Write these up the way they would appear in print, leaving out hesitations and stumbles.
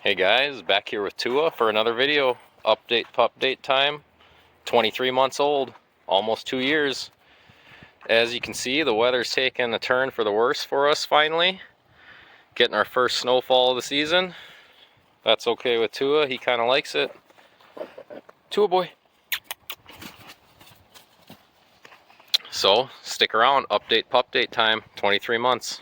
Hey guys, back here with Tua for another video. Pup date time. 23 months old, almost 2 years. As you can see, the weather's taken a turn for the worse for us finally. Getting our first snowfall of the season. That's okay with Tua, he kind of likes it. Tua boy. So, stick around, pup date time, 23 months.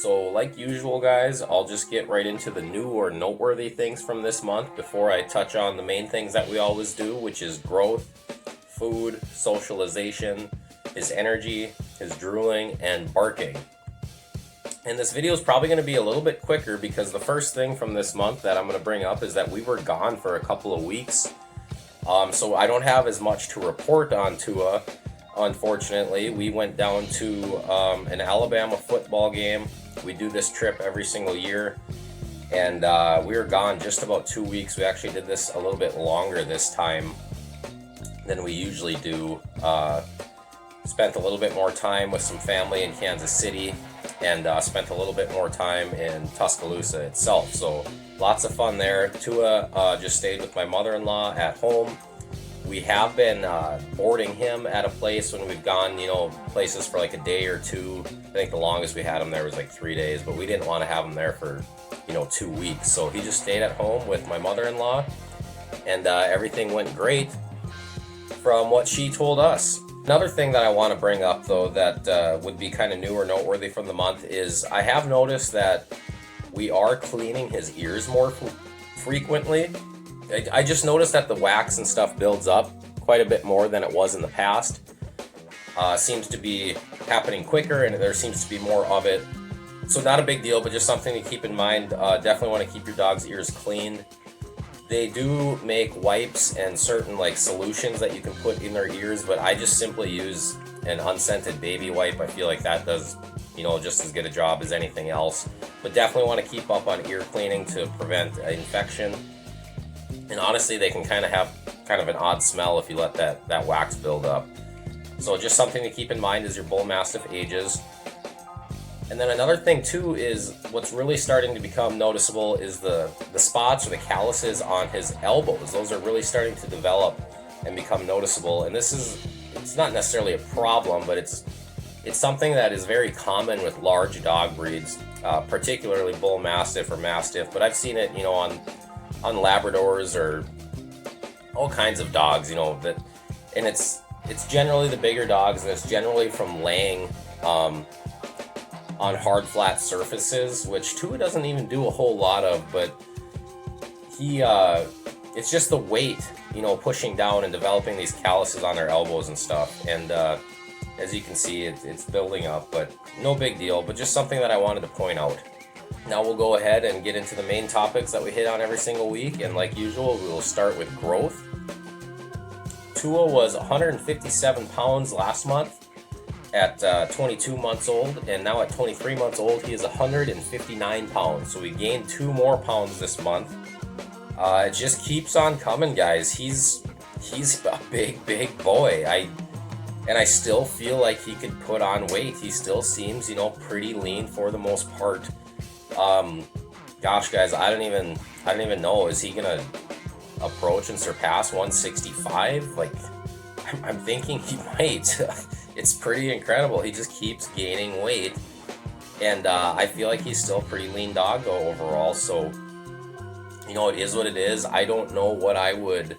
So like usual guys, I'll just get right into the new or noteworthy things from this month before I touch on the main things that we always do, which is growth, food, socialization, his energy, his drooling, and barking. And this video is probably going to be a little bit quicker because the first thing from this month that I'm going to bring up is that we were gone for a couple of weeks. So I don't have as much to report on Tua. Unfortunately, we went down to an Alabama football game. We do this trip every single year, and we were gone just about 2 weeks. We actually did this a little bit longer this time than we usually do. Spent a little bit more time with some family in Kansas City, and spent a little bit more time in Tuscaloosa itself. So lots of fun there. Tua just stayed with my mother-in-law at home. We have been boarding him at a place when we've gone, places for like a day or two. I think the longest we had him there was like 3 days, but we didn't want to have him there for, 2 weeks. So he just stayed at home with my mother-in-law, and everything went great from what she told us. Another thing that I want to bring up, though, that would be kind of new or noteworthy from the month is I have noticed that we are cleaning his ears more frequently. I just noticed that the wax and stuff builds up quite a bit more than it was in the past. Seems to be happening quicker, and there seems to be more of it. So not a big deal, but just something to keep in mind. Definitely want to keep your dog's ears cleaned. They do make wipes and certain solutions that you can put in their ears, but I just simply use an unscented baby wipe. I feel like that does, just as good a job as anything else. But definitely want to keep up on ear cleaning to prevent infection. And honestly, they can kind of have an odd smell if you let that wax build up. So just something to keep in mind as your Bullmastiff ages. And then another thing too is what's really starting to become noticeable is the spots or the calluses on his elbows. Those are really starting to develop and become noticeable. And it's not necessarily a problem, but it's something that is very common with large dog breeds, particularly Bullmastiff or Mastiff. But I've seen it, on Labradors or all kinds of dogs, and it's generally the bigger dogs, and it's generally from laying on hard flat surfaces, which Tua doesn't even do a whole lot of, but it's just the weight, pushing down and developing these calluses on their elbows and stuff, and as you can see, it's building up, but no big deal, but just something that I wanted to point out. Now we'll go ahead and get into the main topics that we hit on every single week, and like usual, we will start with growth. Tua was 157 pounds last month at 22 months old, and now at 23 months old, he is 159 pounds, so we gained 2 more pounds this month. It just keeps on coming, guys. He's a big boy. I still feel like he could put on weight. He still seems, pretty lean for the most part. Gosh, guys, I don't even know. Is he gonna approach and surpass 165? I'm thinking he might. It's pretty incredible. He just keeps gaining weight, and I feel like he's still a pretty lean dog though overall. So, it is what it is. I don't know what I would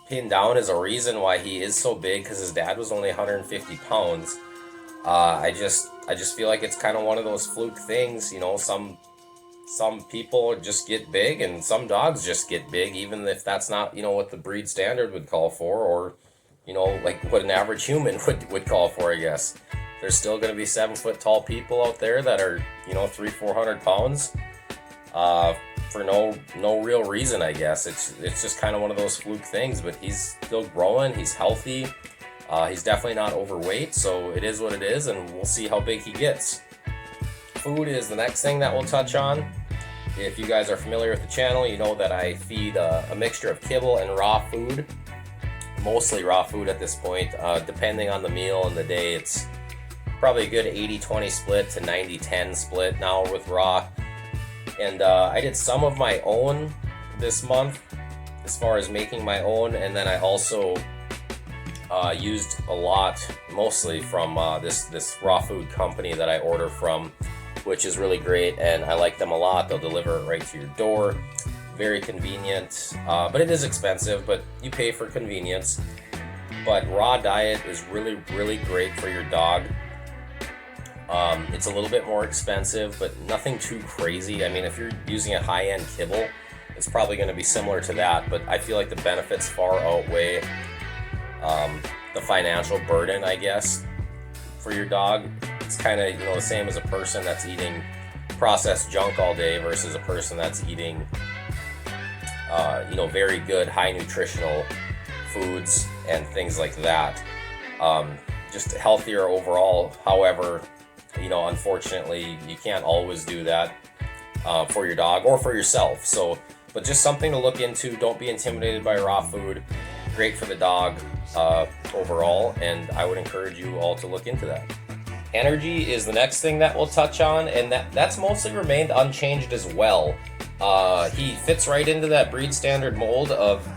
pin down as a reason why he is so big, because his dad was only 150 pounds. I just feel like it's kind of one of those fluke things, some people just get big and some dogs just get big, even if that's not, what the breed standard would call for, or, like what an average human would call for, I guess. There's still going to be 7 foot tall people out there that are, 300-400 pounds. for no real reason, I guess. It's just kind of one of those fluke things, but he's still growing, he's healthy, he's definitely not overweight, so it is what it is, and we'll see how big he gets. Food is the next thing that we'll touch on. If you guys are familiar with the channel, you know that I feed a mixture of kibble and raw food, mostly raw food at this point. Depending on the meal and the day, it's probably a good 80-20 split to 90-10 split now with raw. And I did some of my own this month as far as making my own, and then I also used a lot, mostly from this raw food company that I order from, which is really great, and I like them a lot. They'll deliver it right to your door. Very convenient, but it is expensive, but you pay for convenience. But raw diet is really, really great for your dog. It's a little bit more expensive, but nothing too crazy. I mean, if you're using a high-end kibble, it's probably going to be similar to that, but I feel like the benefits far outweigh the financial burden, I guess, for your dog. It's kind of, the same as a person that's eating processed junk all day versus a person that's eating, very good, high nutritional foods and things like that. Just healthier overall. However, unfortunately, you can't always do that for your dog or for yourself. So, but just something to look into. Don't be intimidated by raw food. Great for the dog overall, and I would encourage you all to look into that. Energy is the next thing that we'll touch on, and that's mostly remained unchanged as well. He fits right into that breed standard mold of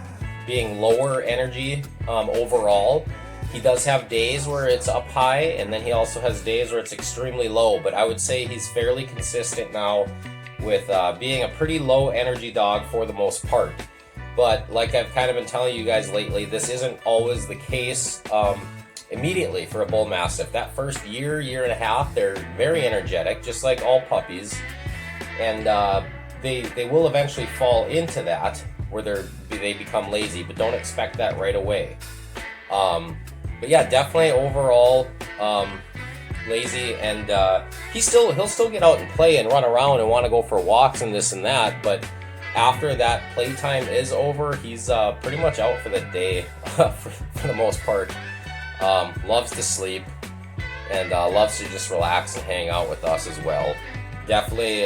being lower energy overall. He does have days where it's up high, and then he also has days where it's extremely low, but I would say he's fairly consistent now with being a pretty low energy dog for the most part. But like I've kind of been telling you guys lately, this isn't always the case immediately for a bull mastiff. That first year and a half, they're very energetic, just like all puppies, and they will eventually fall into that where they become lazy, but don't expect that right away. But yeah, definitely overall lazy, and he'll still get out and play and run around and want to go for walks and this and that, but after that playtime is over, he's pretty much out for the day for the most part. Loves to sleep and loves to just relax and hang out with us as well. Definitely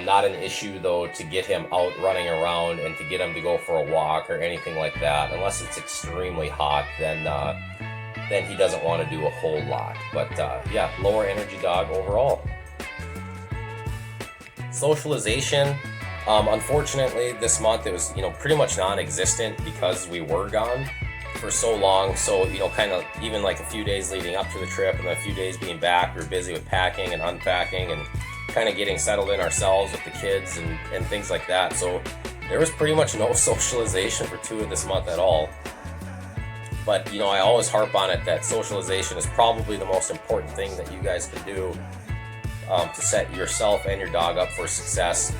not an issue though to get him out running around and to get him to go for a walk or anything like that. Unless it's extremely hot, then he doesn't want to do a whole lot. But yeah, lower energy dog overall. Socialization. Unfortunately, this month it was pretty much non-existent because we were gone for so long. So kind of even like a few days leading up to the trip and a few days being back, we were busy with packing and unpacking and kind of getting settled in ourselves with the kids and things like that. So there was pretty much no socialization for Tua this month at all. But I always harp on it that socialization is probably the most important thing that you guys can do to set yourself and your dog up for success.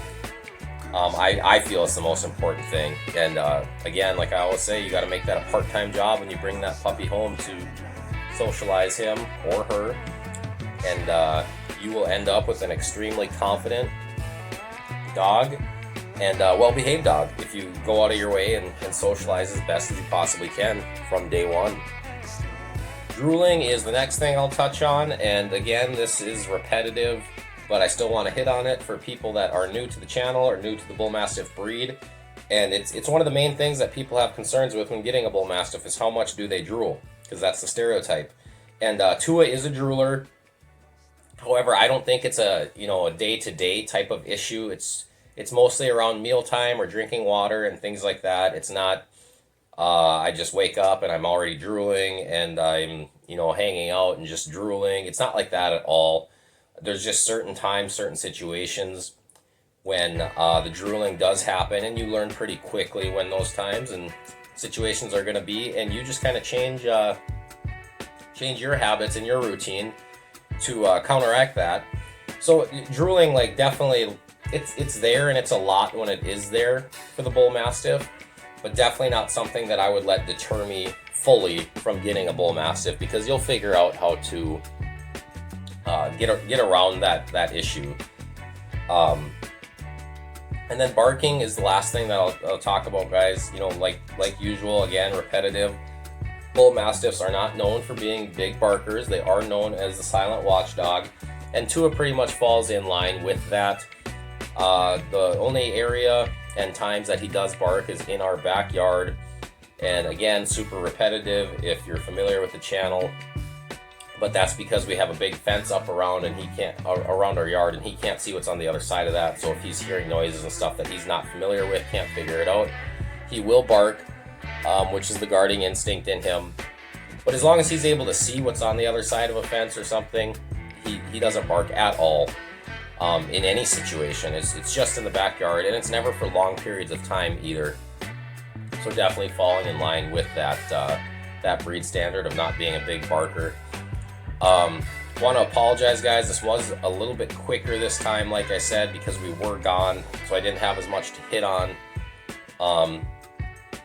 I feel it's the most important thing. And again, like I always say, you got to make that a part-time job when you bring that puppy home to socialize him or her. And you will end up with an extremely confident dog and well-behaved dog if you go out of your way and socialize as best as you possibly can from day one. Drooling is the next thing I'll touch on. And again, this is repetitive, but I still want to hit on it for people that are new to the channel or new to the Bull Mastiff breed. And it's one of the main things that people have concerns with when getting a Bull Mastiff is how much do they drool, because that's the stereotype. And Tua is a drooler. However, I don't think it's a day-to-day type of issue. It's mostly around mealtime or drinking water and things like that. It's not I just wake up and I'm already drooling and I'm hanging out and just drooling. It's not like that at all. There's just certain times, certain situations when the drooling does happen, and you learn pretty quickly when those times and situations are going to be, and you just kind of change your habits and your routine to counteract that. So drooling, like, definitely it's there, and it's a lot when it is there for the Bull Mastiff, but definitely not something that I would let deter me fully from getting a Bull Mastiff, because you'll figure out how to get around that issue. And then barking is the last thing that I'll talk about, guys. You know, like usual, again, repetitive. Bull Mastiffs are not known for being big barkers. They are known as the silent watchdog, and Tua pretty much falls in line with that. The only area and times that he does bark is in our backyard, and again, super repetitive if you're familiar with the channel. But that's because we have a big fence up around around our yard, and he can't see what's on the other side of that. So if he's hearing noises and stuff that he's not familiar with, can't figure it out, he will bark, which is the guarding instinct in him. But as long as he's able to see what's on the other side of a fence or something, he doesn't bark at all in any situation. It's just in the backyard, and it's never for long periods of time either. So definitely falling in line with that breed standard of not being a big barker. Want to apologize, guys. This was a little bit quicker this time, like I said, because we were gone, so I didn't have as much to hit on.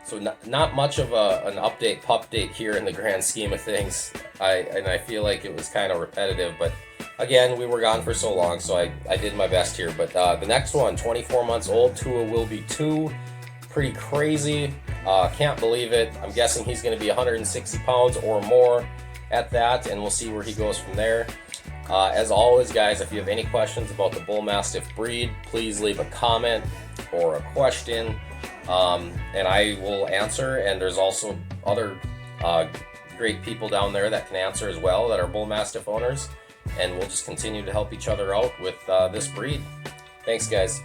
So not much of an update here in the grand scheme of things. I feel like it was kind of repetitive, but again, we were gone for so long, so I did my best here. But the next one, 24 months old, Tua will be 2. Pretty crazy. Can't believe it. I'm guessing he's going to be 160 pounds or more at that, and we'll see where he goes from there. As always, guys, if you have any questions about the Bull Mastiff breed, please leave a comment or a question, and I will answer. And there's also other great people down there that can answer as well that are Bull Mastiff owners, and we'll just continue to help each other out with this breed. Thanks, guys.